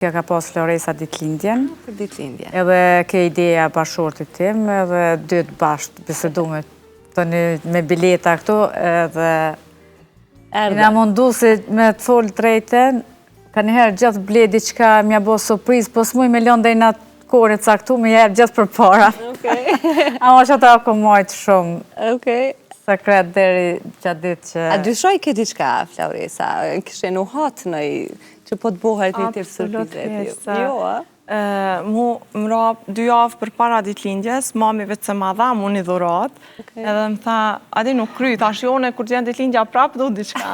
Kjo ka pas Floresa ditëlindjen. Për ditëlindje. Edhe ke ideja bashkëshortit tim, edhe dytë bashkë bisedu me bileta këtu, edhe na mundu se me të folë drejten, ka njëherë gjithë ble diqka mja bo surpriz, po s'muj me lënë dhe i natë kore caktu, me jep gjithë për para. Ama që ta ako majtë shumë. Sekret deri gjatë ditë që... A dyshoj ke diqka, Floresa? Kështë në hatë në që po të bohet një tërë surprizet? Jo, a? Mu më rap 2 javë për para ditëlindjes, mami vetë se ma dha, mu një dhurat, edhe më tha, adi nuk kry, tash jone, kur gjenë ditëlindja prapë, du diqka.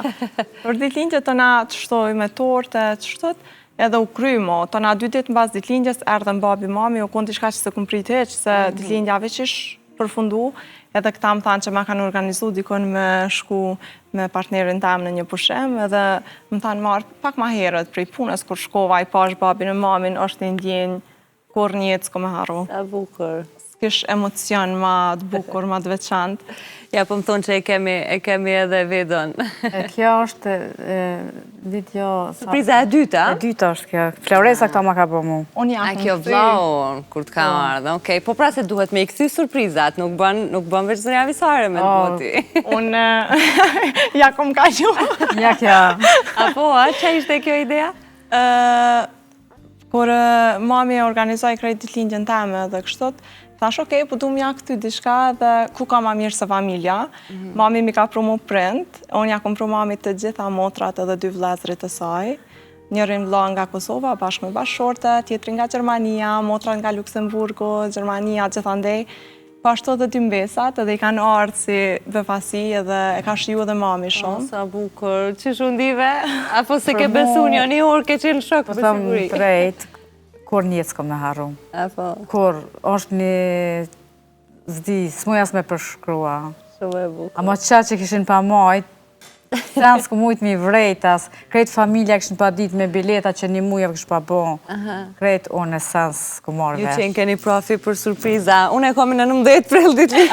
Për ditëlindje të na të shtoj me torte, të shtot, edhe u kry mo, të na 2 ditë në bas ditëlindjes, erdhen babi mami, u konë diqka që se këm prit heq, se ditëlindja veç ish përfundu, edhe këta më thanë që ma kanë organizu dikon me shku me partnerin tam në një pushem, edhe më thanë marë pak ma herët prej punës, kur shkova i pash babin e mamin, është një ndjenjë, kur njëtë s'ko me haru. Sa bukur. S'kish emocion ma të bukur, ma të veçantë. Ja, po më thonë që e kemi edhe vedon. Kjo është video... Surpriza e dyta? E dyta është kjo. Floresa këta ma ka po mu. A kjo vlau, kur t'ka ardhë, okej. Po pra se duhet me i këthy surprizat, nuk bën veç zërja visare me të boti. Unë, ja kom ka që. Ja kjo. Apo, që ishte kjo idea? Kur mami e organizoj krejt ditëlindjen teme dhe kështot, thash, okej, po du m'ja këty diçka dhe ku ka ma mirë se familja. Mami mi ka pru mu prind, unë ja kom pru mami të gjitha motrat edhe 2 vlezrit e saj. Njërin vlla nga Kosova, bashkë me bashkëshorte, tjetrin nga Gjermania, motrat nga Luksemburgu, Gjermania, gjithandej. Pashtu edhe 2 mbesat, edhe i kanë ardhë si befasi edhe e ka shiju edhe mami shumë. Sa bukur, që shundive? Apo se ke besu një orë ke qenë shok për siguri? Po drejt, kur njëtë s'ko me haru. Kur është një zdi, s'mujas me përshkrua. Shumë e bukur. Amo që kishin pa majt, sen s'ko mujt mi vrejtas, krejt familja kishin pa dit me bileta që një mujave kish pa bo. Krejt unë e sen s'ko marrë vesh. Ju qenë keni profi për surpriza. Unë e komi në 19 prill ditë.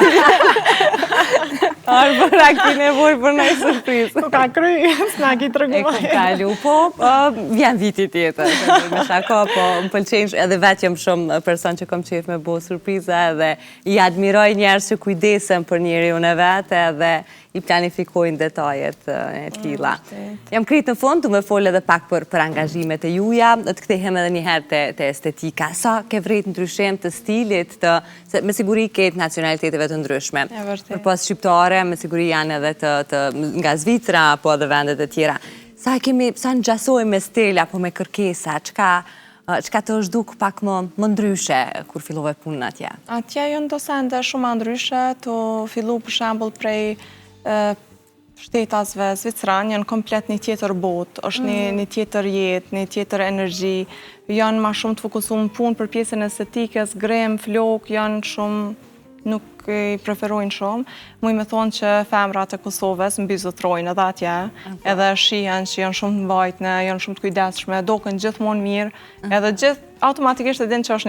Arë bëra ki nevoj për nëjë surprizë. Ku ka kry, s'na ki të rëgoj. E ku kalu, po, vjen viti tjetër. Me shako, po, më pëlqenjsh edhe vetë jam shumë person që kom qef me bo surpriza edhe i admiroj njerës që kujdesem për njeri unë e vetë edhe i planifikojnë detajet e tila. Jam kritë në fund, du me folë edhe pak për angazhimet e juja, të kthehem edhe njëherë të estetika. Sa ke vrejt ndryshim të stilit, me siguri ketë nacionaliteteve të ndryshme. Për pas shqiptare, me siguri janë edhe nga Zvicra, apo edhe vendet e tjera. Sa në gjasoj me stil, apo me kërkesa, qka të është duk pak më ndryshe, kur fillove punën atje? Atje jënë do sende shumë ndryshe, të fillu për shembull prej shtetasve Zvicran, janë komplet një tjetër botë, është një tjetër jetë, një tjetër energji, janë ma shumë të fokusuar punë për pjesën estetikës, grem, flok, janë shumë, nuk i preferojnë shumë. Muj me thonë që femrat e Kosovës mbi zotrojnë edhe atje, edhe shihen që janë shumë të mbajtne, janë shumë të kujdesshme, doken gjithmonë mirë, edhe gjithë automatikisht e din që është